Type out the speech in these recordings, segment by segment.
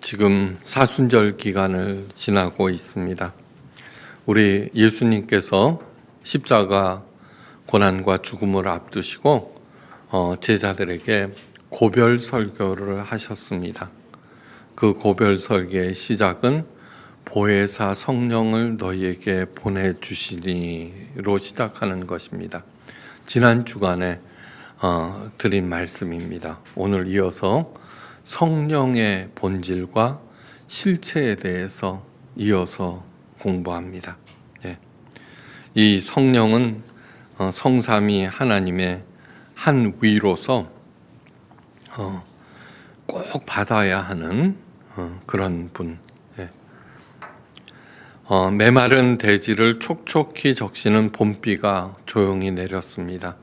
지금 사순절 기간을 지나고 있습니다. 우리 예수님께서 십자가 고난과 죽음을 앞두시고 제자들에게 고별 설교를 하셨습니다. 그 고별 설교의 시작은 보혜사 성령을 너희에게 보내주시니로 시작하는 것입니다. 지난 주간에 드린 말씀입니다. 오늘 이어서 성령의 본질과 실체에 대해서 이어서 공부합니다. 이 성령은 성삼위 하나님의 한 위로서 꼭 받아야 하는 그런 분. 메마른 대지를 촉촉히 적시는 봄비가 조용히 내렸습니다.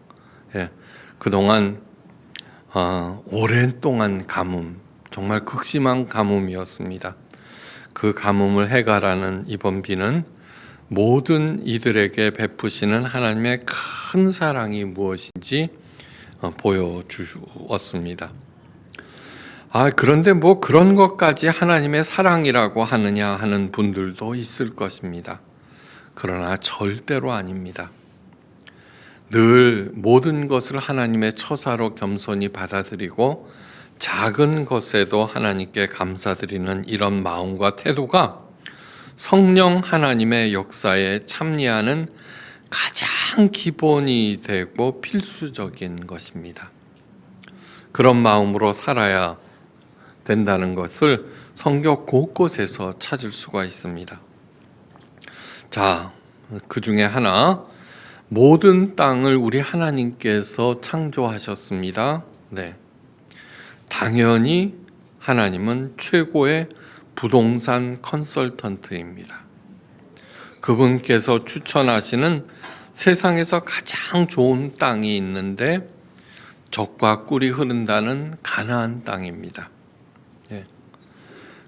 그동안 오랜 동안 가뭄, 정말 극심한 가뭄이었습니다. 그 가뭄을 해결하는 이번 비는 모든 이들에게 베푸시는 하나님의 큰 사랑이 무엇인지 보여주었습니다. 그런데 그런 것까지 하나님의 사랑이라고 하느냐 하는 분들도 있을 것입니다. 그러나 절대로 아닙니다. 늘 모든 것을 하나님의 처사로 겸손히 받아들이고 작은 것에도 하나님께 감사드리는 이런 마음과 태도가 성령 하나님의 역사에 참여하는 가장 기본이 되고 필수적인 것입니다. 그런 마음으로 살아야 된다는 것을 성경 곳곳에서 찾을 수가 있습니다. 자, 그 중에 하나, 모든 땅을 우리 하나님께서 창조하셨습니다. 당연히 하나님은 최고의 부동산 컨설턴트입니다. 그분께서 추천하시는 세상에서 가장 좋은 땅이 있는데 젖과 꿀이 흐른다는 가나안 땅입니다.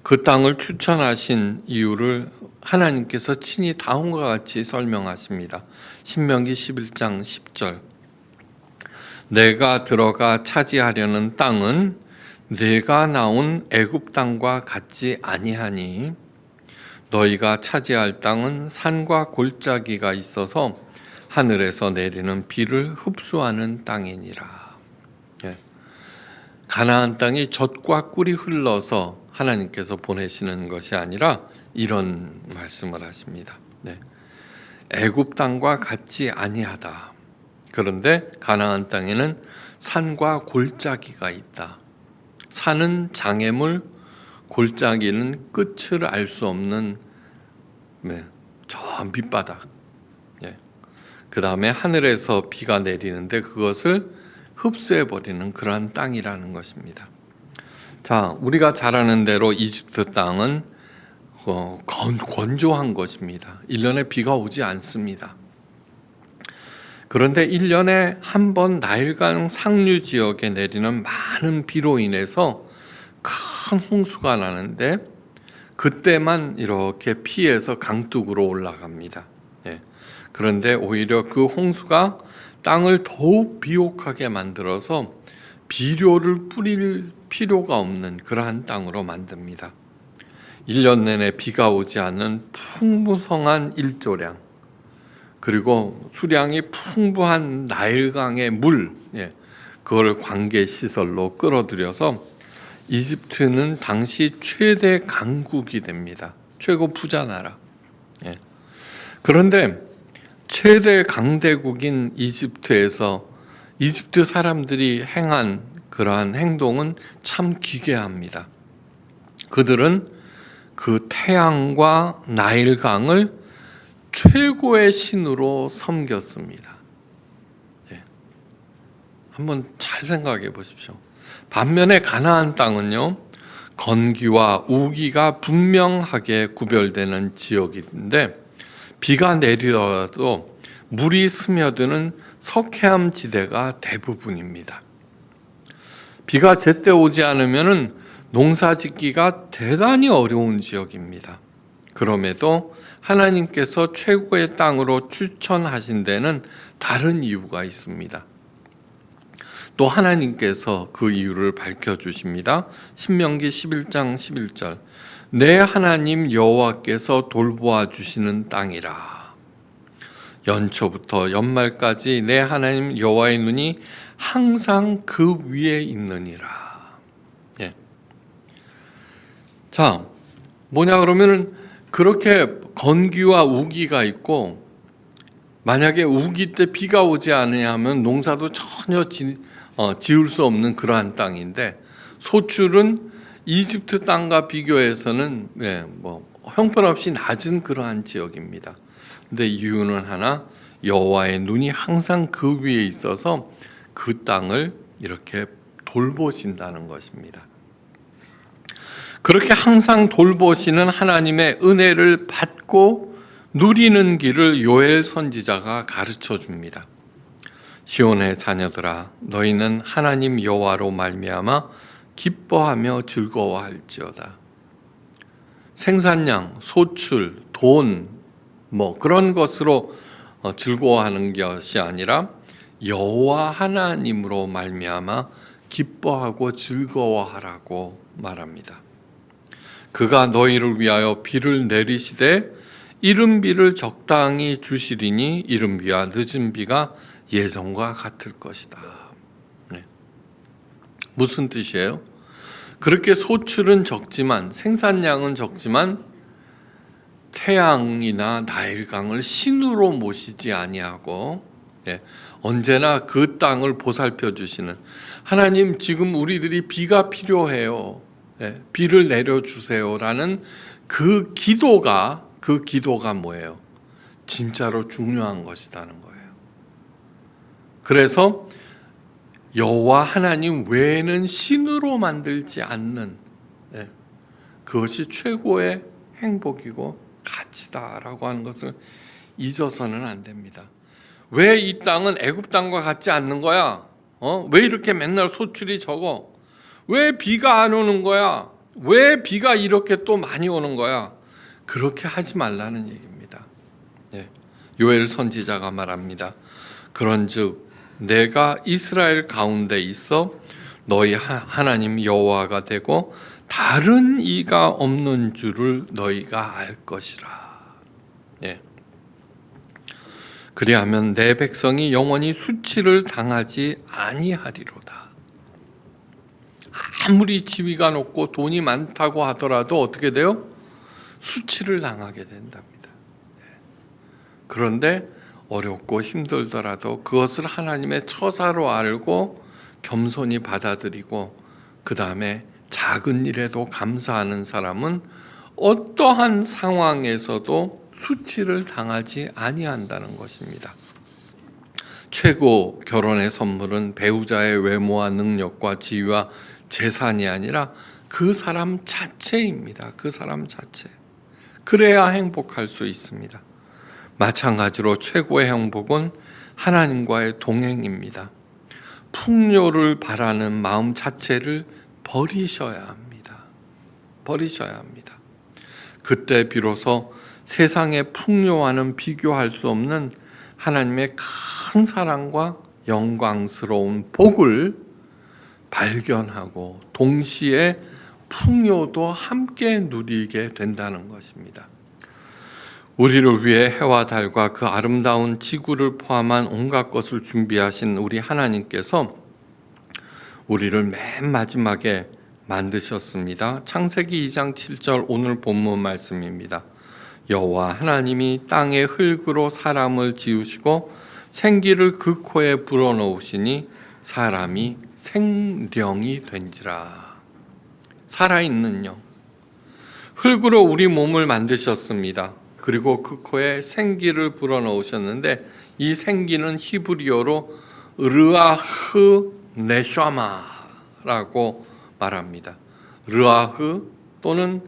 그 땅을 추천하신 이유를 하나님께서 친히 다음과 같이 설명하십니다. 신명기 11장 10절. 내가 들어가 차지하려는 땅은 내가 나온 애굽 땅과 같지 아니하니 너희가 차지할 땅은 산과 골짜기가 있어서 하늘에서 내리는 비를 흡수하는 땅이니라. 가나안 땅이 젖과 꿀이 흘러서 하나님께서 보내시는 것이 아니라 이런 말씀을 하십니다. 애굽 땅과 같지 아니하다. 그런데 가나안 땅에는 산과 골짜기가 있다. 산은 장애물, 골짜기는 끝을 알 수 없는 저 밑바닥. 그 다음에 하늘에서 비가 내리는데 그것을 흡수해버리는 그러한 땅이라는 것입니다. 자, 우리가 잘 아는 대로 이집트 땅은 건조한 것입니다. 1년에 비가 오지 않습니다. 그런데 1년에 한 번 나일강 상류 지역에 내리는 많은 비로 인해서 큰 홍수가 나는데 그때만 이렇게 피해서 강둑으로 올라갑니다. 그런데 오히려 그 홍수가 땅을 더욱 비옥하게 만들어서 비료를 뿌릴 필요가 없는 그러한 땅으로 만듭니다. 1년 내내 비가 오지 않는 풍부성한 일조량, 그리고 수량이 풍부한 나일강의 물, 그걸 관계시설로 끌어들여서 이집트는 당시 최대 강국이 됩니다. 최고 부자 나라. 그런데 최대 강대국인 이집트에서 이집트 사람들이 행한 그러한 행동은 참 기괴합니다. 그들은 그 태양과 나일강을 최고의 신으로 섬겼습니다. 한번 잘 생각해 보십시오. 반면에 가나안 땅은요, 건기와 우기가 분명하게 구별되는 지역인데 비가 내리더라도 물이 스며드는 석회암 지대가 대부분입니다. 비가 제때 오지 않으면 농사 짓기가 대단히 어려운 지역입니다. 그럼에도 하나님께서 최고의 땅으로 추천하신 데는 다른 이유가 있습니다. 또 하나님께서 그 이유를 밝혀주십니다. 신명기 11장 11절 내 하나님 여호와께서 돌보아 주시는 땅이라. 연초부터 연말까지 내 하나님 여호와의 눈이 항상 그 위에 있느니라. 예. 자, 뭐냐 그러면은 그렇게 건기와 우기가 있고, 만약에 우기 때 비가 오지 않으냐 하면 농사도 전혀 지을 수 없는 그러한 땅인데, 소출은 이집트 땅과 비교해서는 형편없이 낮은 그러한 지역입니다. 근데 이유는 하나, 여호와의 눈이 항상 그 위에 있어서 그 땅을 이렇게 돌보신다는 것입니다. 그렇게 항상 돌보시는 하나님의 은혜를 받고 누리는 길을 요엘 선지자가 가르쳐 줍니다. 시온의 자녀들아, 너희는 하나님 여호와로 말미암아 기뻐하며 즐거워할지어다. 생산량, 소출, 돈, 그런 것으로 즐거워하는 것이 아니라 여호와 하나님으로 말미암아 기뻐하고 즐거워하라고 말합니다. 그가 너희를 위하여 비를 내리시되 이른 비를 적당히 주시리니 이른 비와 늦은 비가 예전과 같을 것이다. 네. 무슨 뜻이에요? 그렇게 소출은 적지만, 생산량은 적지만 태양이나 나일강을 신으로 모시지 아니하고 언제나 그 땅을 보살펴 주시는 하나님, 지금 우리들이 비가 필요해요. 비를 내려주세요라는 그 기도가 뭐예요? 진짜로 중요한 것이라는 거예요. 그래서 여호와 하나님 외에는 신으로 만들지 않는 그것이 최고의 행복이고 가치다라고 하는 것을 잊어서는 안 됩니다. 왜 이 땅은 애굽 땅과 같지 않는 거야? 왜 이렇게 맨날 소출이 적어? 왜 비가 안 오는 거야? 왜 비가 이렇게 또 많이 오는 거야? 그렇게 하지 말라는 얘기입니다. 요엘 선지자가 말합니다. 그런즉 내가 이스라엘 가운데 있어 너희 하나님 여호와가 되고 다른 이가 없는 줄을 너희가 알 것이라. 그리하면 내 백성이 영원히 수치를 당하지 아니하리로다. 아무리 지위가 높고 돈이 많다고 하더라도 어떻게 돼요? 수치를 당하게 된답니다. 그런데 어렵고 힘들더라도 그것을 하나님의 처사로 알고 겸손히 받아들이고 그 다음에 작은 일에도 감사하는 사람은 어떠한 상황에서도 수치를 당하지 아니한다는 것입니다. 최고 결혼의 선물은 배우자의 외모와 능력과 지위와 재산이 아니라 그 사람 자체입니다. 그 사람 자체. 그래야 행복할 수 있습니다. 마찬가지로 최고의 행복은 하나님과의 동행입니다. 풍요를 바라는 마음 자체를 버리셔야 합니다. 버리셔야 합니다. 그때 비로소 세상의 풍요와는 비교할 수 없는 하나님의 큰 사랑과 영광스러운 복을 발견하고 동시에 풍요도 함께 누리게 된다는 것입니다. 우리를 위해 해와 달과 그 아름다운 지구를 포함한 온갖 것을 준비하신 우리 하나님께서 우리를 맨 마지막에 만드셨습니다. 창세기 2장 7절 오늘 본문 말씀입니다. 여호와 하나님이 땅의 흙으로 사람을 지으시고 생기를 그 코에 불어넣으시니 사람이 생령이 된지라. 살아있는 영. 흙으로 우리 몸을 만드셨습니다. 그리고 그 코에 생기를 불어넣으셨는데 이 생기는 히브리어로 르아흐 네샤마라고 말합니다. 르아흐 또는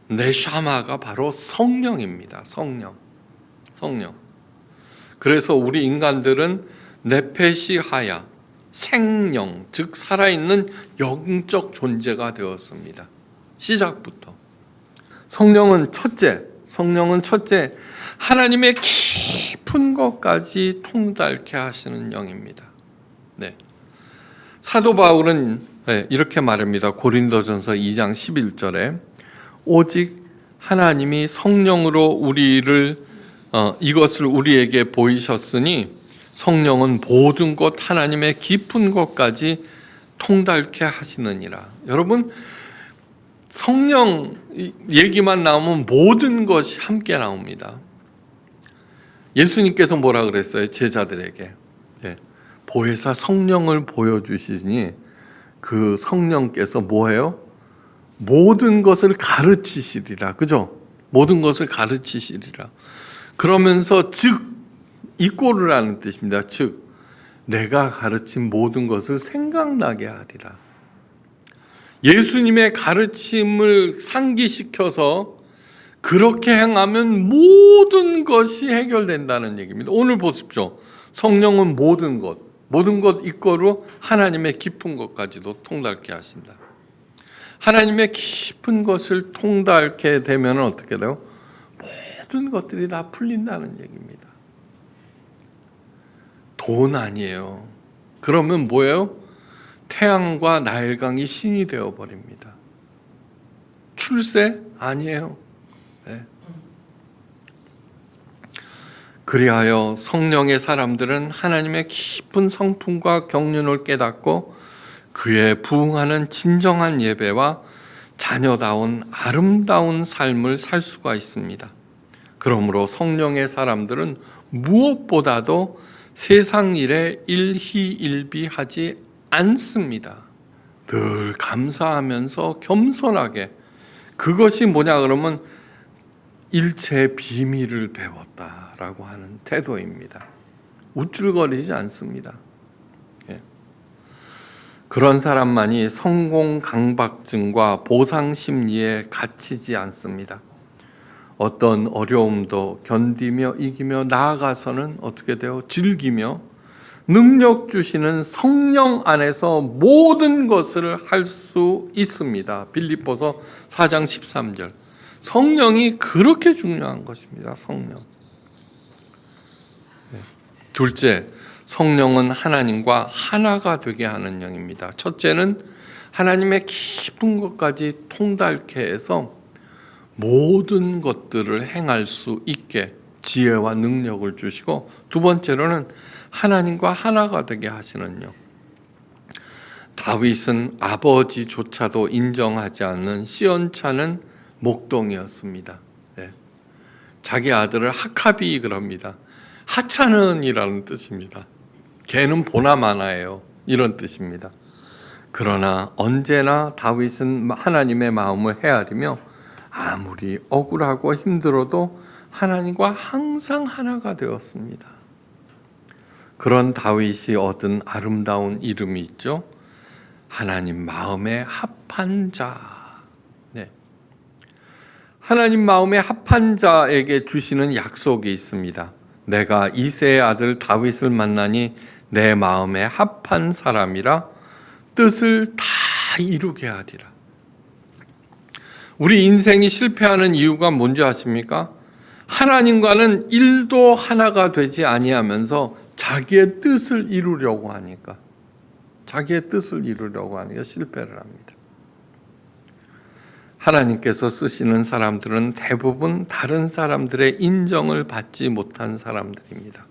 네샤마가 바로 성령입니다. 성령. 그래서 우리 인간들은 네페시하야, 생령, 즉 살아있는 영적 존재가 되었습니다. 시작부터. 성령은 첫째, 하나님의 깊은 것까지 통달케 하시는 영입니다. 사도 바울은 이렇게 말합니다. 고린도전서 2장 11절에 오직 하나님이 성령으로 우리를 이것을 우리에게 보이셨으니 성령은 모든 것 하나님의 깊은 것까지 통달케 하시느니라. 여러분, 성령 얘기만 나오면 모든 것이 함께 나옵니다. 예수님께서 뭐라 그랬어요? 제자들에게 보혜사 성령을 보여주시니 그 성령께서 뭐예요? 모든 것을 가르치시리라. 그죠? 모든 것을 가르치시리라. 그러면서 즉 이꼬르라는 뜻입니다. 즉 내가 가르친 모든 것을 생각나게 하리라. 예수님의 가르침을 상기시켜서 그렇게 행하면 모든 것이 해결된다는 얘기입니다. 오늘 보십시오. 성령은 모든 것 이꼬르 하나님의 깊은 것까지도 통달케 하신다. 하나님의 깊은 것을 통달케 되면 어떻게 돼요? 모든 것들이 다 풀린다는 얘기입니다. 돈 아니에요. 그러면 뭐예요? 태양과 나일강이 신이 되어버립니다. 출세? 아니에요. 그리하여 성령의 사람들은 하나님의 깊은 성품과 경륜을 깨닫고 그에 부응하는 진정한 예배와 자녀다운 아름다운 삶을 살 수가 있습니다. 그러므로 성령의 사람들은 무엇보다도 세상 일에 일희일비하지 않습니다. 늘 감사하면서 겸손하게, 그것이 뭐냐 그러면 일체의 비밀을 배웠다라고 하는 태도입니다. 우쭐거리지 않습니다. 그런 사람만이 성공 강박증과 보상 심리에 갇히지 않습니다. 어떤 어려움도 견디며 이기며 나아가서는 어떻게 돼요? 즐기며 능력 주시는 성령 안에서 모든 것을 할 수 있습니다. 빌립보서 4장 13절. 성령이 그렇게 중요한 것입니다. 성령. 둘째, 성령은 하나님과 하나가 되게 하는 영입니다. 첫째는 하나님의 깊은 것까지 통달케 해서 모든 것들을 행할 수 있게 지혜와 능력을 주시고, 두 번째로는 하나님과 하나가 되게 하시는 영. 다윗은 아버지조차도 인정하지 않는 시원찮은 목동이었습니다. 자기 아들을 하캅이 그럽니다. 하찮은이라는 뜻입니다. 걔는 보나마나예요. 이런 뜻입니다. 그러나 언제나 다윗은 하나님의 마음을 헤아리며 아무리 억울하고 힘들어도 하나님과 항상 하나가 되었습니다. 그런 다윗이 얻은 아름다운 이름이 있죠. 하나님 마음에 합한 자. 하나님 마음에 합한 자에게 주시는 약속이 있습니다. 내가 이새의 아들 다윗을 만나니 내 마음에 합한 사람이라 뜻을 다 이루게 하리라. 우리 인생이 실패하는 이유가 뭔지 아십니까? 하나님과는 일도 하나가 되지 아니하면서 자기의 뜻을 이루려고 하니까 실패를 합니다. 하나님께서 쓰시는 사람들은 대부분 다른 사람들의 인정을 받지 못한 사람들입니다.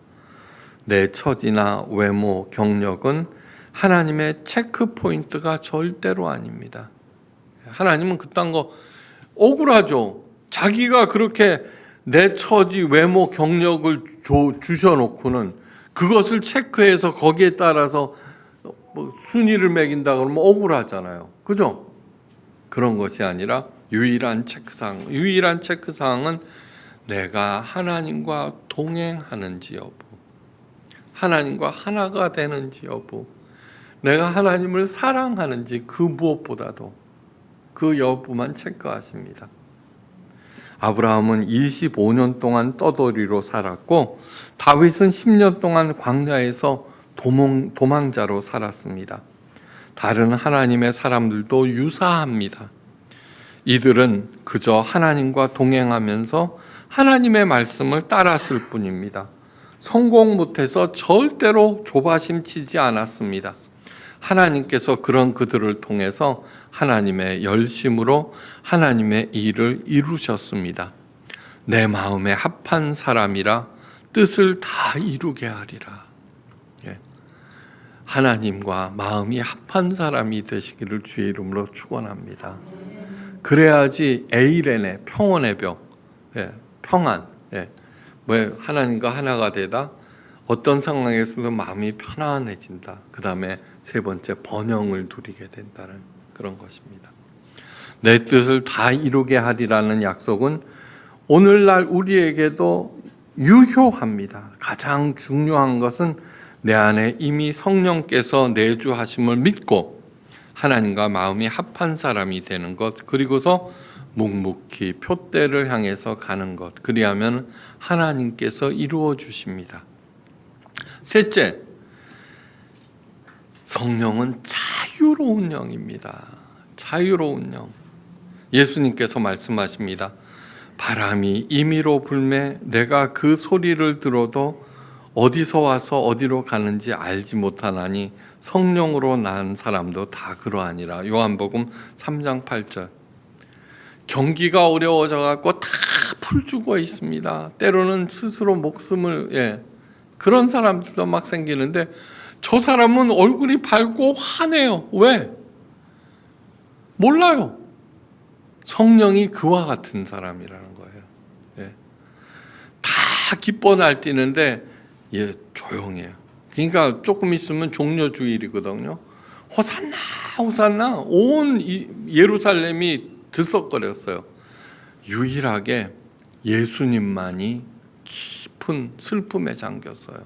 내 처지나 외모, 경력은 하나님의 체크 포인트가 절대로 아닙니다. 하나님은 그딴 거 억울하죠. 자기가 그렇게 내 처지, 외모, 경력을 주셔놓고는 그것을 체크해서 거기에 따라서 순위를 매긴다 그러면 억울하잖아요. 그죠? 그런 것이 아니라 유일한 체크사항은 내가 하나님과 동행하는지 여부, 하나님과 하나가 되는지 여부, 내가 하나님을 사랑하는지 그 무엇보다도 그 여부만 체크하십니다. 아브라함은 25년 동안 떠돌이로 살았고 다윗은 10년 동안 광야에서 도망자로 살았습니다. 다른 하나님의 사람들도 유사합니다. 이들은 그저 하나님과 동행하면서 하나님의 말씀을 따랐을 뿐입니다. 성공 못해서 절대로 조바심 치지 않았습니다. 하나님께서 그런 그들을 통해서 하나님의 열심으로 하나님의 일을 이루셨습니다. 내 마음에 합한 사람이라 뜻을 다 이루게 하리라. 하나님과 마음이 합한 사람이 되시기를 주의 이름으로 축원합니다. 그래야지 에이레네, 평온의 벽, 평안. 하나님과 하나가 되다 어떤 상황에서도 마음이 편안해진다. 그 다음에 세 번째, 번영을 누리게 된다는 그런 것입니다. 내 뜻을 다 이루게 하리라는 약속은 오늘날 우리에게도 유효합니다. 가장 중요한 것은 내 안에 이미 성령께서 내주하심을 믿고 하나님과 마음이 합한 사람이 되는 것, 그리고서 묵묵히 표대를 향해서 가는 것. 그리하면 하나님께서 이루어 주십니다. 셋째, 성령은 자유로운 영입니다. 자유로운 영. 예수님께서 말씀하십니다. 바람이 임의로 불매 내가 그 소리를 들어도 어디서 와서 어디로 가는지 알지 못하나니 성령으로 난 사람도 다 그러하니라. 요한복음 3장 8절. 경기가 어려워져 갖고 다 풀죽어 있습니다. 때로는 스스로 목숨을 그런 사람들도 막 생기는데 저 사람은 얼굴이 밝고 환해요. 왜? 몰라요. 성령이 그와 같은 사람이라는 거예요. 다 기뻐 날뛰는데 조용해요. 그러니까 조금 있으면 종려주일이거든요. 호산나 호산나 온 예루살렘이 들썩거렸어요. 유일하게 예수님만이 깊은 슬픔에 잠겼어요.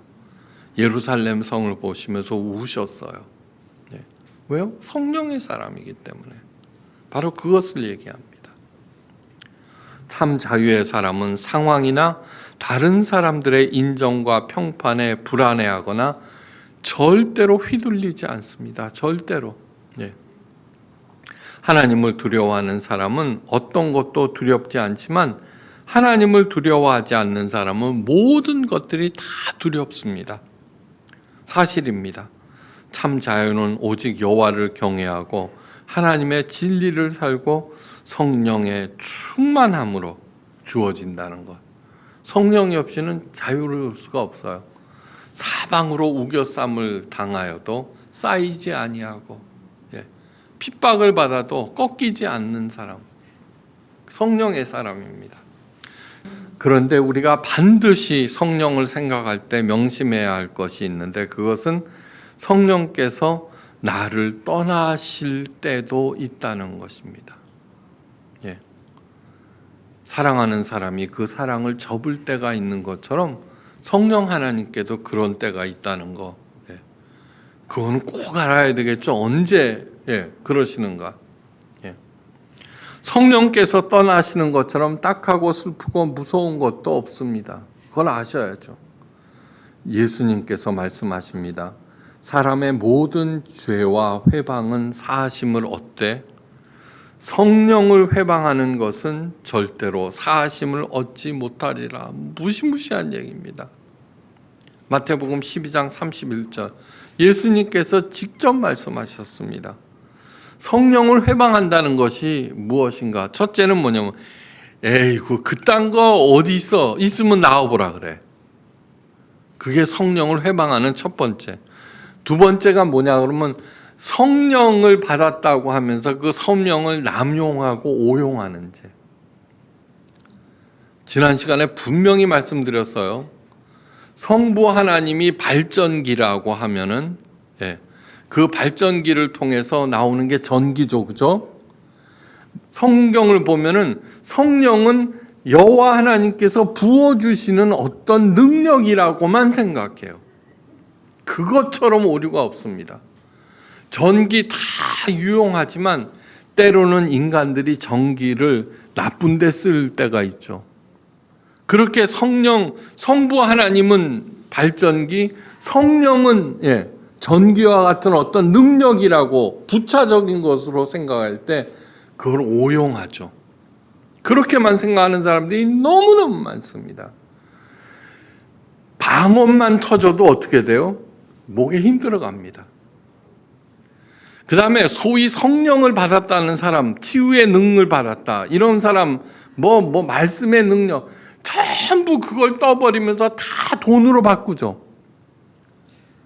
예루살렘 성을 보시면서 우셨어요. 왜요? 성령의 사람이기 때문에. 바로 그것을 얘기합니다. 참 자유의 사람은 상황이나 다른 사람들의 인정과 평판에 불안해하거나 절대로 휘둘리지 않습니다. 절대로. 하나님을 두려워하는 사람은 어떤 것도 두렵지 않지만 하나님을 두려워하지 않는 사람은 모든 것들이 다 두렵습니다. 사실입니다. 참 자유는 오직 여호와를 경외하고 하나님의 진리를 살고 성령의 충만함으로 주어진다는 것. 성령이 없이는 자유로울 수가 없어요. 사방으로 우겨쌈을 당하여도 쌓이지 아니하고 핍박을 받아도 꺾이지 않는 사람, 성령의 사람입니다. 그런데 우리가 반드시 성령을 생각할 때 명심해야 할 것이 있는데 그것은 성령께서 나를 떠나실 때도 있다는 것입니다. 사랑하는 사람이 그 사랑을 접을 때가 있는 것처럼 성령 하나님께도 그런 때가 있다는 거. 그건 꼭 알아야 되겠죠. 언제 그러시는가. 성령께서 떠나시는 것처럼 딱하고 슬프고 무서운 것도 없습니다. 그걸 아셔야죠. 예수님께서 말씀하십니다. 사람의 모든 죄와 회방은 사하심을 얻되 성령을 회방하는 것은 절대로 사하심을 얻지 못하리라. 무시무시한 얘기입니다. 마태복음 12장 31절. 예수님께서 직접 말씀하셨습니다. 성령을 회방한다는 것이 무엇인가? 첫째는 뭐냐면 에이구 그딴 거 어디 있어? 있으면 나와보라 그래. 그게 성령을 회방하는 첫 번째. 두 번째가 뭐냐 그러면 성령을 받았다고 하면서 그 성령을 남용하고 오용하는 죄. 지난 시간에 분명히 말씀드렸어요. 성부 하나님이 발전기라고 하면은 그 발전기를 통해서 나오는 게 전기죠, 그죠? 성경을 보면은 성령은 여호와 하나님께서 부어주시는 어떤 능력이라고만 생각해요. 그것처럼 오류가 없습니다. 전기 다 유용하지만 때로는 인간들이 전기를 나쁜 데 쓸 때가 있죠. 그렇게 성부 하나님은 발전기, 성령은 전기와 같은 어떤 능력이라고 부차적인 것으로 생각할 때 그걸 오용하죠. 그렇게만 생각하는 사람들이 너무너무 많습니다. 방언만 터져도 어떻게 돼요? 목에 힘들어 갑니다. 그 다음에 소위 성령을 받았다는 사람, 치유의 능을 받았다. 이런 사람, 말씀의 능력, 전부 그걸 떠버리면서 다 돈으로 바꾸죠.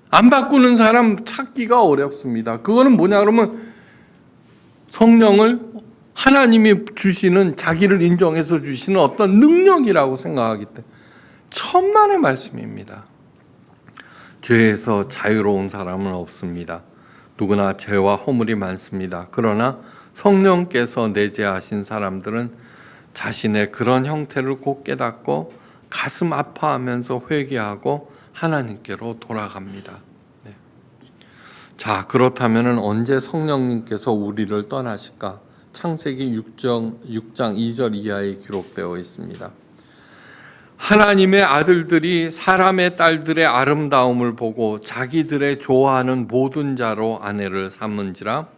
안 바꾸는 사람 찾기가 어렵습니다. 그거는 뭐냐 그러면 성령을 하나님이 주시는, 자기를 인정해서 주시는 어떤 능력이라고 생각하기 때문에 천만의 말씀입니다. 죄에서 자유로운 사람은 없습니다. 누구나 죄와 허물이 많습니다. 그러나 성령께서 내재하신 사람들은 자신의 그런 형태를 곧 깨닫고 가슴 아파하면서 회개하고 하나님께로 돌아갑니다. 네. 자, 그렇다면 언제 성령님께서 우리를 떠나실까? 창세기 6장 2절 이하에 기록되어 있습니다. 하나님의 아들들이 사람의 딸들의 아름다움을 보고 자기들의 좋아하는 모든 자로 아내를 삼은지라.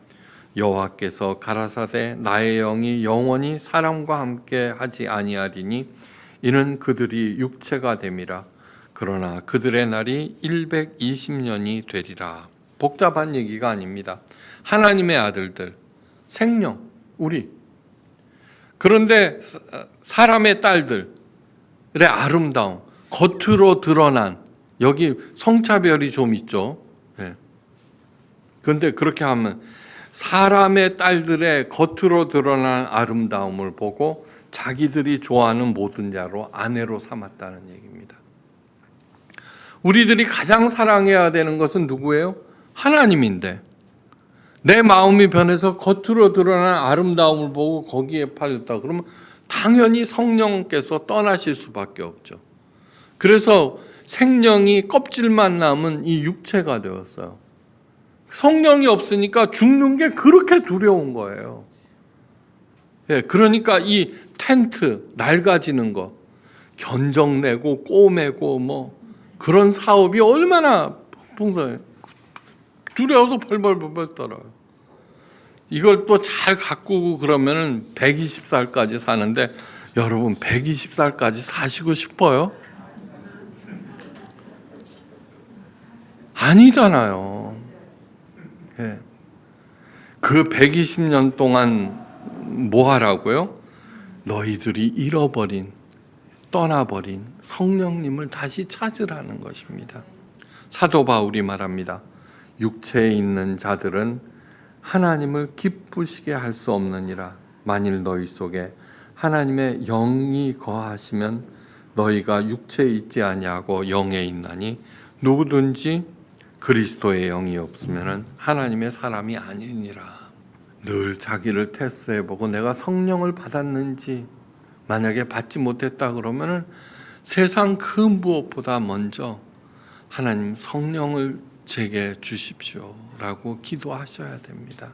여호와께서 가라사대 나의 영이 영원히 사람과 함께 하지 아니하리니 이는 그들이 육체가 됨이라. 그러나 그들의 날이 120년이 되리라. 복잡한 얘기가 아닙니다. 하나님의 아들들, 생명, 우리. 그런데 사람의 딸들의 아름다움, 겉으로 드러난, 여기 성차별이 좀 있죠. 그런데 그렇게 하면 사람의 딸들의 겉으로 드러난 아름다움을 보고 자기들이 좋아하는 모든 자로 아내로 삼았다는 얘기입니다. 우리들이 가장 사랑해야 되는 것은 누구예요? 하나님인데 내 마음이 변해서 겉으로 드러난 아름다움을 보고 거기에 팔렸다 그러면 당연히 성령께서 떠나실 수밖에 없죠. 그래서 생명이 껍질만 남은 이 육체가 되었어요. 성령이 없으니까 죽는 게 그렇게 두려운 거예요. 그러니까 이 텐트 낡아지는 거 견적내고 꼬매고 그런 사업이 얼마나 풍성해요. 두려워서 벌벌 떨어요. 이걸 또 잘 가꾸고 그러면은 120살까지 사는데 여러분 120살까지 사시고 싶어요? 아니잖아요. 그 120년 동안 뭐 하라고요? 너희들이 잃어버린, 떠나버린 성령님을 다시 찾으라는 것입니다. 사도 바울이 말합니다. 육체에 있는 자들은 하나님을 기쁘시게 할 수 없느니라. 만일 너희 속에 하나님의 영이 거하시면 너희가 육체에 있지 아니하고 영에 있나니 누구든지 그리스도의 영이 없으면 하나님의 사람이 아니니라. 늘 자기를 테스트해보고 내가 성령을 받았는지, 만약에 받지 못했다 그러면 세상 그 무엇보다 먼저 하나님 성령을 제게 주십시오 라고 기도하셔야 됩니다.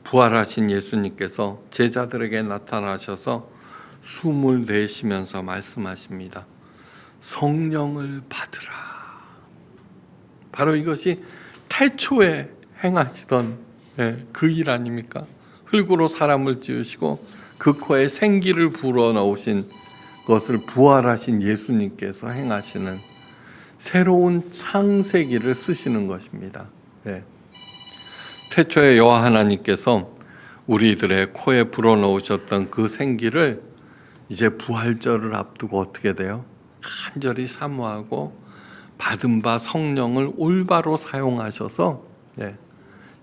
부활하신 예수님께서 제자들에게 나타나셔서 숨을 내쉬면서 말씀하십니다. 성령을 받으라. 바로 이것이 태초에 행하시던 그 일 아닙니까? 흙으로 사람을 지으시고 그 코에 생기를 불어넣으신 것을 부활하신 예수님께서 행하시는 새로운 창세기를 쓰시는 것입니다. 태초에 여호와 하나님께서 우리들의 코에 불어넣으셨던 그 생기를 이제 부활절을 앞두고 어떻게 돼요? 간절히 사모하고 받은 바 성령을 올바로 사용하셔서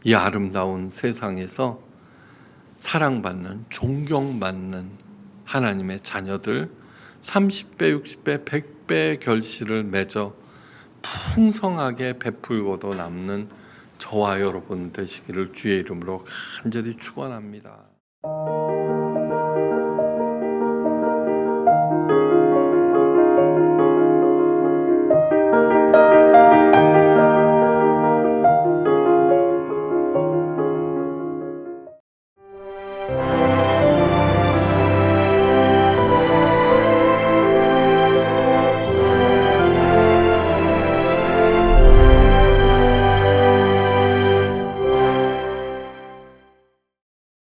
이 아름다운 세상에서 사랑받는, 존경받는 하나님의 자녀들 30배, 60배, 100배 결실을 맺어 풍성하게 베풀고도 남는 저와 여러분 되시기를 주의 이름으로 간절히 축원합니다.